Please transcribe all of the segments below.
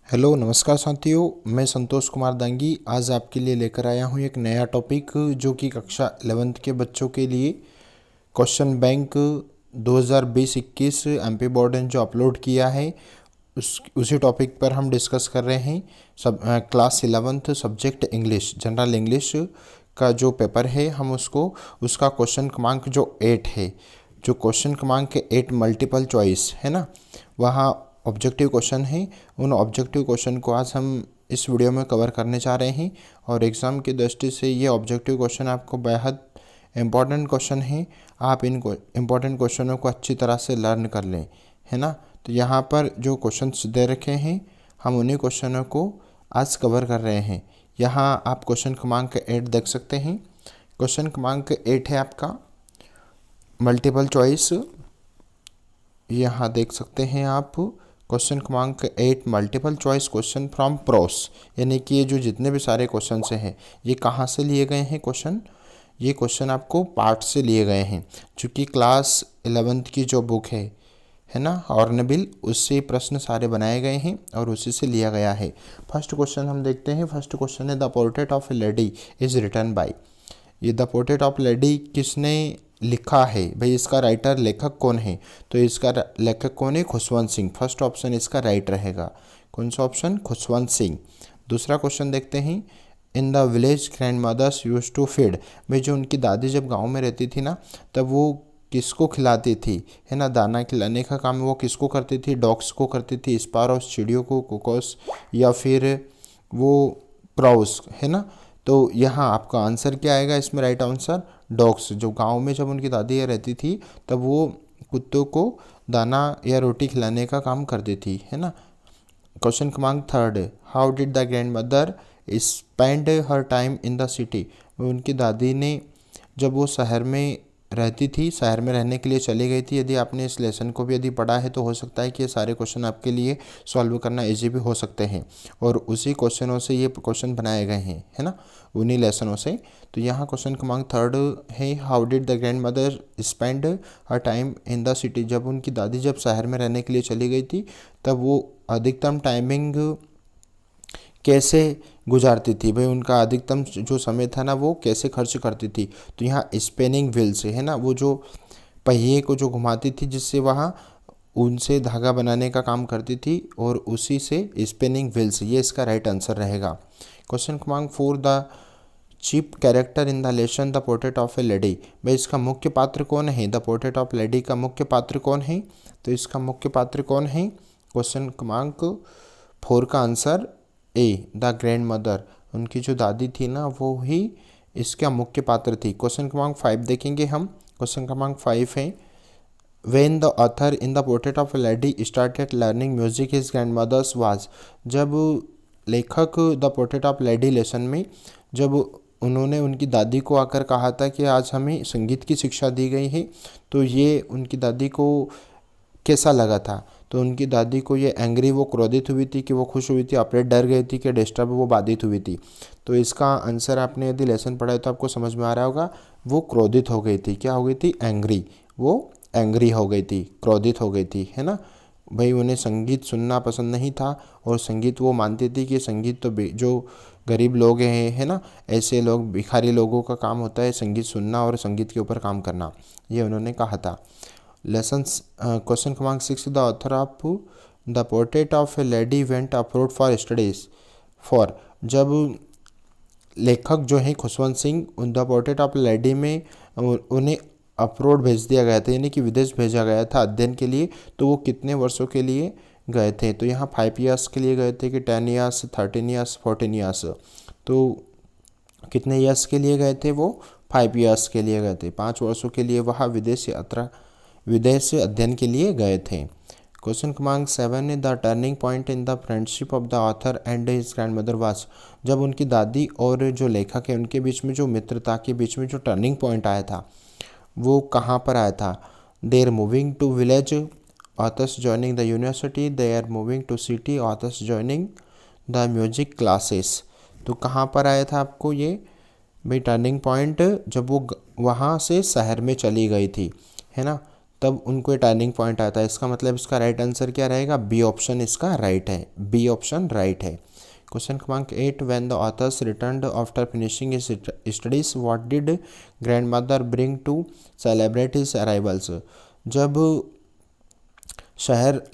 Hello नमस्कार साथियों, मैं संतोष कुमार दांगी आज आपके लिए लेकर आया हूँ एक नया टॉपिक जो कि कक्षा 11th के बच्चों के लिए क्वेश्चन बैंक 2020-21 एमपी बोर्ड ने जो अपलोड किया है उसी टॉपिक पर हम डिस्कस कर रहे हैं। Class 11th subject English, general English का जो पेपर है हम उसका क्वेश्चन क्रमांक जो 8 है, जो क्वेश्चन क्रमांक 8 मल्टीपल चॉइस है ना, वहाँ ऑब्जेक्टिव क्वेश्चन है। उन ऑब्जेक्टिव क्वेश्चन को आज हम इस वीडियो में कवर करने जा रहे हैं और एग्ज़ाम की दृष्टि से ये ऑब्जेक्टिव क्वेश्चन आपको बेहद इम्पॉर्टेंट क्वेश्चन है। आप इन इम्पॉर्टेंट क्वेश्चनों को अच्छी तरह से लर्न कर लें, है ना। तो यहाँ पर जो क्वेश्चंस दे रखे हैं हम उन्हीं क्वेश्चनों को आज कवर कर रहे हैं। यहाँ आप क्वेश्चन क्रमांक 8 देख सकते हैं। क्वेश्चन क्रमांक 8 है आपका मल्टीपल चॉइस। यहाँ देख सकते हैं आप क्वेश्चन क्रमांक 8 multiple choice question from pros, यानी कि ये जो जितने भी सारे क्वेश्चन हैं ये कहाँ से लिए गए हैं क्वेश्चन, ये क्वेश्चन आपको पार्ट से लिए गए हैं। चूँकि क्लास 11th की जो बुक है ना हॉर्नबिल, उससे प्रश्न सारे बनाए गए हैं और उसी से लिया गया है। फर्स्ट क्वेश्चन हम देखते हैं। फर्स्ट क्वेश्चन है the portrait of a lady is written by. ये द पोर्ट्रेट ऑफ लेडी किसने लिखा है भाई, इसका राइटर लेखक कौन है? तो इसका लेखक कौन है? खुशवंत सिंह। फर्स्ट ऑप्शन इसका राइट रहेगा। कौन सा ऑप्शन? खुशवंत सिंह। दूसरा क्वेश्चन देखते हैं। In the village grandmothers use to feed. भाई जो उनकी दादी जब गांव में रहती थी ना, तब वो किसको खिलाती थी, है ना, दाना खिलाने का काम वो किसको करती थी? डॉग्स को करती थी, स्पारोस चिड़ियों को, कोकोस, या फिर वो क्राउस, है ना। तो यहाँ आपका आंसर क्या आएगा इसमें? Right answer dogs. जो गांव में जब उनकी दादी रहती थी तब वो कुत्तों को दाना या रोटी खिलाने का काम करती थी, है ना। क्वेश्चन क्रमांक 3, how did the grand mother spend her time in the city. उनकी दादी ने जब वो शहर में रहती थी, शहर में रहने के लिए चली गई थी। यदि आपने इस लेसन को भी यदि पढ़ा है तो हो सकता है कि ये सारे क्वेश्चन आपके लिए सॉल्व करना इजी भी हो सकते हैं और उसी क्वेश्चनों से ये क्वेश्चन बनाए गए हैं, है ना, उन्हीं लेसनों से। तो यहाँ क्वेश्चन क्रमांक 3 है, how did the grand mother spend her time in the city. जब उनकी दादी जब शहर में रहने के लिए चली गई थी तब वो अधिकतम टाइमिंग कैसे गुजारती थी, भाई उनका अधिकतम जो समय था ना वो कैसे खर्च करती थी। तो यहाँ स्पिनिंग व्हील से, है ना, वो जो पहिए को जो घुमाती थी जिससे वहाँ उनसे धागा बनाने का काम करती थी और उसी से स्पिनिंग व्हील से, ये इसका राइट आंसर रहेगा। क्वेश्चन क्रमांक 4, the chief character in the lesson the portrait of a lady. भाई इसका मुख्य पात्र कौन है? द पोर्ट्रेट ऑफ लेडी का मुख्य पात्र कौन है? तो इसका मुख्य पात्र कौन है? क्वेश्चन क्रमांक 4 का answer A, the grand mother. उनकी जो दादी थी ना वो ही इसका मुख्य पात्र थी। क्वेश्चन क्रमांक 5 देखेंगे हम। क्वेश्चन क्रमांक 5 है, when the author in the portrait of a lady started learning music his grandmothers was. जब लेखक the portrait of lady lesson में जब उन्होंने उनकी दादी को आकर कहा था कि आज हमें संगीत की शिक्षा दी गई है, तो ये उनकी दादी को कैसा लगा था? तो उनकी दादी को ये एंग्री, वो क्रोधित हुई थी कि वो खुश हुई थी, अपडेट डर गई थी कि डिस्टर्ब, वो बाधित हुई थी। तो इसका आंसर आपने यदि लेसन पढ़ा है तो आपको समझ में आ रहा होगा, वो क्रोधित हो गई थी। क्या हो गई थी? एंग्री। वो एंग्री हो गई थी, क्रोधित हो गई थी, है ना। भाई उन्हें संगीत सुनना पसंद नहीं था और संगीत वो मानती थी कि संगीत तो जो गरीब लोग हैं, है ना, ऐसे लोग भिखारी लोगों का काम होता है संगीत सुनना और संगीत के ऊपर काम करना, ये उन्होंने कहा था। लेसन्स क्वेश्चन क्रमांक 6, the author of the portrait of a lady went abroad for studies for. जब लेखक जो हैं खुशवंत सिंह, उन द पोर्ट्रेट ऑफ लेडी में उन्हें अब्रॉड भेज दिया गया था, यानी कि विदेश भेजा गया था अध्ययन के लिए। तो वो कितने वर्षों के लिए गए थे? तो यहाँ 5 ईयर्स के लिए गए थे कि 10 ईयर्स, 13 ईयर्स, 14 ईयर्स। तो कितने ईयर्स के लिए गए थे? वो 5 ईयर्स के लिए गए थे। 5 वर्षों के लिए वहाँ विदेश अध्ययन के लिए गए थे। क्वेश्चन क्रमांक 7 है, the turning point in the friendship of the author and his grand mother was. जब उनकी दादी और जो लेखक है उनके बीच में जो मित्रता के बीच में जो टर्निंग पॉइंट आया था वो कहाँ पर आया था? They are moving to village, authors joining the university, they are moving to city, authors joining the music classes. तो कहाँ पर आया था आपको ये भाई टर्निंग पॉइंट? जब वो वहाँ से शहर में चली गई थी, है ना। तब उनको ये टर्निंग पॉइंट आता है। इसका मतलब इसका राइट आंसर क्या रहेगा, बी ऑप्शन इसका राइट है, बी ऑप्शन राइट है। क्वेश्चन क्रमांक 8, when the authors returned after finishing his studies what did grandmother bring to celebrate his arrivals. जब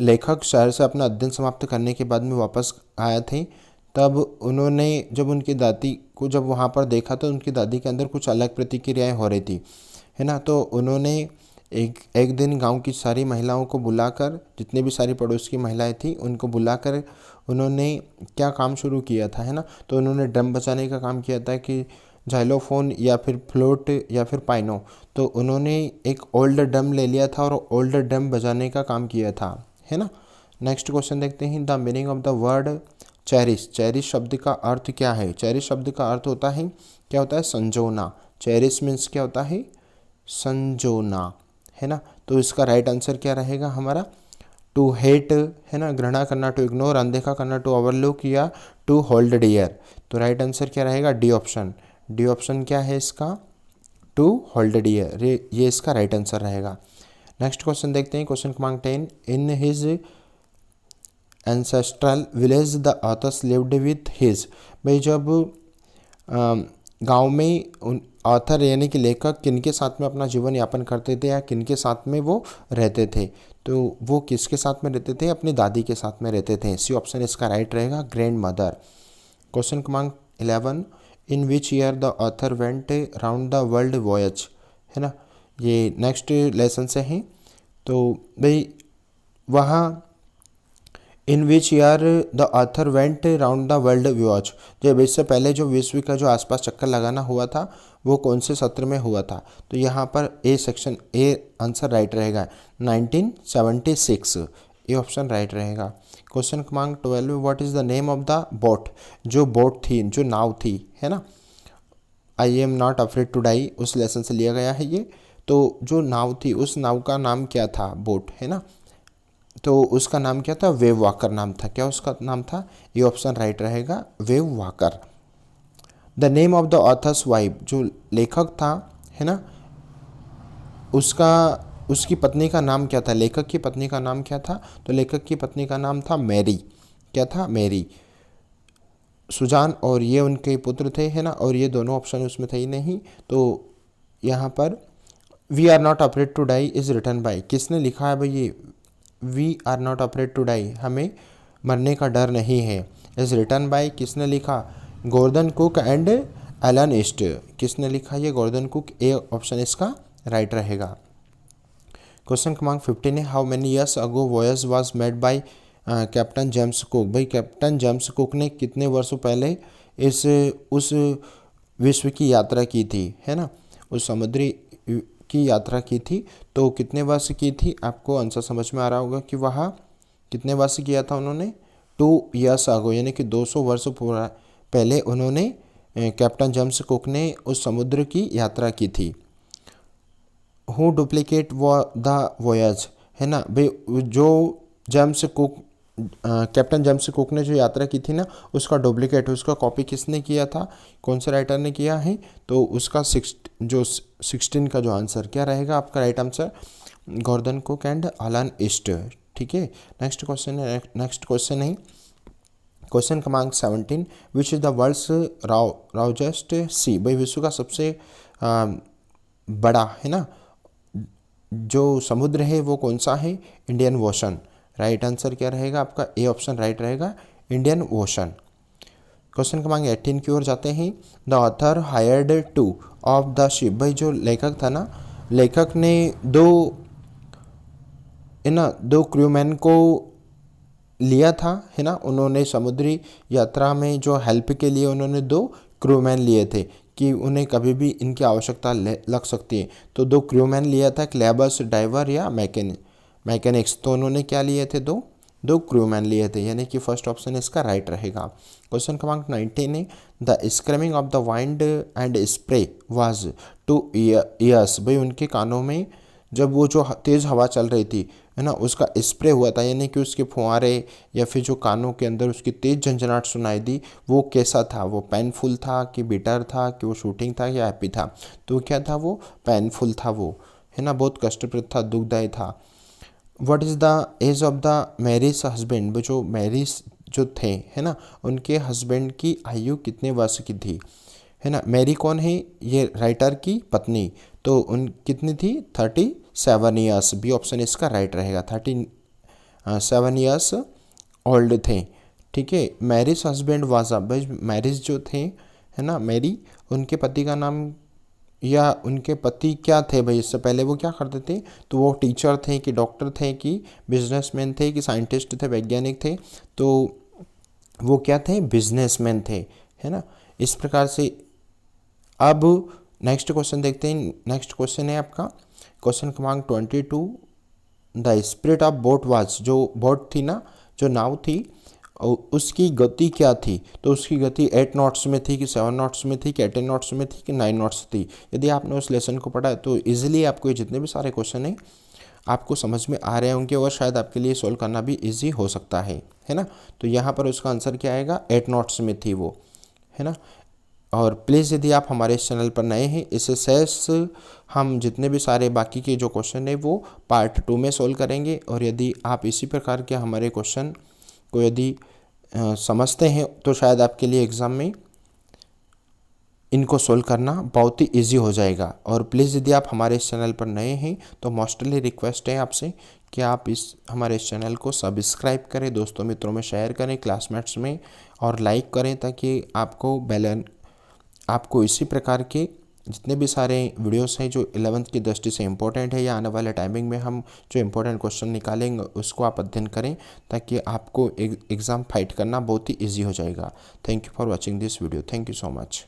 लेखक शहर से अपना अध्ययन समाप्त करने के बाद में वापस आए थे, तब उन्होंने जब उनकी दादी को जब वहाँ पर देखा तो उनकी दादी के अंदर कुछ अलग प्रतिक्रियाएं हो रही थी, है ना। तो उन्होंने एक दिन गांव की सारी महिलाओं को बुलाकर, जितने भी सारी पड़ोस की महिलाएं थी उनको बुलाकर उन्होंने क्या काम शुरू किया था, है ना। तो उन्होंने ड्रम बजाने का काम किया था, कि जाइलोफोन या फिर फ्लूट या फिर पाइनो। तो उन्होंने एक ओल्ड ड्रम ले लिया था और ओल्ड ड्रम बजाने का काम किया था, है ना। नेक्स्ट क्वेश्चन देखते हैं, the meaning of the word cherish. Cherish शब्द का अर्थ क्या है। चेरिश शब्द का अर्थ होता है, क्या होता है, संजोना। चेरिश मीन्स क्या होता है, संजोना, है ना। तो इसका राइट आंसर क्या रहेगा हमारा, टू हेट, है ना, घृणा करना, टू इग्नोर, अनदेखा करना, टू ओवरलुक या टू होल्ड डियर। तो राइट आंसर क्या रहेगा, डी ऑप्शन। डी ऑप्शन क्या है इसका, टू होल्ड डियर, ये इसका राइट आंसर रहेगा। नेक्स्ट क्वेश्चन देखते हैं, क्वेश्चन क्रमांक 10, in his ancestral village the author's lived with his. भाई जब गांव में ऑथर यानी कि लेखक किनके साथ में अपना जीवन यापन करते थे या किनके साथ में वो रहते थे, तो वो किसके साथ में रहते थे, अपनी दादी के साथ में रहते थे। सी ऑप्शन इसका राइट रहेगा, ग्रैंड मदर। क्वेश्चन क्रमांक 11, in which year the author went round the world voyage, है ना। ये नेक्स्ट लेसन से हैं। तो भाई वहाँ in which year the author went round the world watch, जब इससे पहले जो विश्व का जो आसपास चक्कर लगाना हुआ था वो कौन से सत्र में हुआ था। तो यहाँ पर A section, A answer right रहेगा, 1976, ए ऑप्शन राइट रहेगा। क्वेश्चन क्रमांक 12, what is the name of the boat. जो बोट थी, जो नाव थी, है ना, I am not afraid to die, उस लेसन से लिया गया है ये। तो जो नाव थी उस नाव का नाम क्या था, बोट, है ना। तो उसका नाम क्या था, वेव वॉकर नाम था। क्या उसका नाम था, ये ऑप्शन राइट रहेगा, wave walker. The name of the author's wife, जो लेखक था, है ना, उसकी पत्नी का नाम क्या था, लेखक की पत्नी का नाम क्या था। तो लेखक की पत्नी का नाम था मैरी, क्या था, मैरी। सुजान और ये उनके पुत्र थे, है ना, और ये दोनों ऑप्शन उसमें थे ही नहीं। तो यहाँ पर we are not afraid to die is written by, किसने लिखा है भाई ये, we are not afraid to die, हमें मरने का डर नहीं है, इज रिटन बाय, किसने लिखा, Gordon Cook and Alan East, किसने लिखा ये, गॉर्डन कुक, ए ऑप्शन इसका राइट रहेगा। क्वेश्चन क्रमांक 15 है, how many years ago voyage was made by Captain James Cook. भाई कैप्टन जेम्स कुक ने कितने वर्षों पहले उस विश्व की यात्रा की थी, है ना, उस समुद्री की यात्रा की थी। तो कितने वर्ष की थी, आपको आंसर समझ में आ रहा होगा कि वहाँ कितने वर्ष किया था उन्होंने, 2 ईयर्स आगो, यानी कि 200 वर्ष पहले उन्होंने, कैप्टन जेम्स कुक ने उस समुद्र की यात्रा की थी। हु डुप्लीकेट द वॉयज, है ना, भाई जो James cook, captain James Cook ने जो यात्रा की थी ना, उसका डुप्लीकेट, उसका कॉपी किसने किया था, कौन से राइटर ने किया है। तो उसका 16 का जो आंसर क्या रहेगा आपका right answer, Gordon Cook and Alan East, ठीक है। नेक्स्ट क्वेश्चन है क्वेश्चन क्रमांक 17, which is the world's largest sea. भाई विश्व का सबसे बड़ा, है ना, जो समुद्र है वो कौन सा है, इंडियन ओशन। राइट आंसर क्या रहेगा आपका, ए ऑप्शन राइट रहेगा, इंडियन ओशन। क्वेश्चन क्रमांक 18 की ओर जाते हैं, the author hired 2 of the ship. भाई जो लेखक था ना, लेखक ने दो क्रूमैन को लिया था, है ना, उन्होंने समुद्री यात्रा में जो हेल्प के लिए उन्होंने 2 क्रूमैन लिए थे कि उन्हें कभी भी इनकी आवश्यकता लग सकती है। तो 2 क्रूमैन लिया था, क्लेबर्स, ड्राइवर या मैकेनिक्स। तो उन्होंने क्या लिए थे, 2 क्रूमैन लिए थे, यानी कि फर्स्ट ऑप्शन इसका राइट रहेगा। क्वेश्चन क्रमांक 19 है, the scramming of the wind and spray was 2 years. भाई उनके कानों में जब वो जो तेज़ हवा चल रही थी, है ना, उसका स्प्रे हुआ था, यानी कि उसके फुहारे या फिर जो कानों के अंदर उसकी तेज़ झंझनाहट सुनाई दी, वो कैसा था, वो पेनफुल था कि बिटर था कि वो शूटिंग था या हैप्पी था। तो क्या था वो, पेनफुल था वो, है ना, बहुत कष्टप्रद था, दुखदायी था। What is the age of the marriage husband, वो जो मैरिज जो थे, है ना, उनके हस्बैंड की आयु कितने वर्ष की थी, है ना। मैरी कौन है, ये राइटर की पत्नी, तो उन कितनी थी, 37 ईयर्स, बी ऑप्शन इसका राइट रहेगा, 37 ईयर्स ओल्ड थे। ठीक है, मैरिज हस्बैंड वाजा, भाई मैरिज जो थे, है ना, मैरी, उनके पति का नाम या उनके पति क्या थे भाई, इससे पहले वो क्या करते थे, तो वो टीचर थे कि डॉक्टर थे कि बिजनेसमैन थे कि साइंटिस्ट थे, वैज्ञानिक थे, तो वो क्या थे, बिजनेसमैन थे, है ना। इस प्रकार से अब नेक्स्ट क्वेश्चन देखते हैं। नेक्स्ट क्वेश्चन है आपका क्वेश्चन क्रमांक 22। The spirit of boat was, जो बोट थी ना, जो नाव थी, उसकी गति क्या थी, तो उसकी गति 8 नॉट्स में थी कि 7 नॉट्स में थी कि 18 नॉट्स में थी कि 9 नॉट्स थी। यदि आपने उस लेसन को पढ़ा तो इजीली आपको ये जितने भी सारे क्वेश्चन हैं आपको समझ में आ रहे होंगे और शायद आपके लिए सोल्व करना भी इजी हो सकता है ना। तो यहाँ पर उसका आंसर क्या आएगा, 8 नॉट्स में थी वो, है ना। और प्लीज़ यदि आप हमारे इस चैनल पर नए हैं, इससे शेष हम जितने भी सारे बाकी के जो क्वेश्चन है वो पार्ट 2 में सोल्व करेंगे। और यदि आप इसी प्रकार के हमारे क्वेश्चन को यदि समझते हैं तो शायद आपके लिए एग्ज़ाम में इनको सोल्व करना बहुत ही इजी हो जाएगा। और प्लीज़ यदि आप हमारे इस चैनल पर नए हैं तो मोस्टली रिक्वेस्ट है आपसे कि आप हमारे इस चैनल को सब्सक्राइब करें, दोस्तों मित्रों में शेयर करें, क्लासमेट्स में, और लाइक करें, ताकि आपको इसी प्रकार के जितने भी सारे वीडियोस हैं जो 11th की दृष्टि से इम्पोर्टेंट है या आने वाले टाइमिंग में हम जो इम्पोर्टेंट क्वेश्चन निकालेंगे उसको आप अध्ययन करें, ताकि आपको एग्ज़ाम फाइट करना बहुत ही ईजी हो जाएगा। Thank you for watching this video. Thank you so much.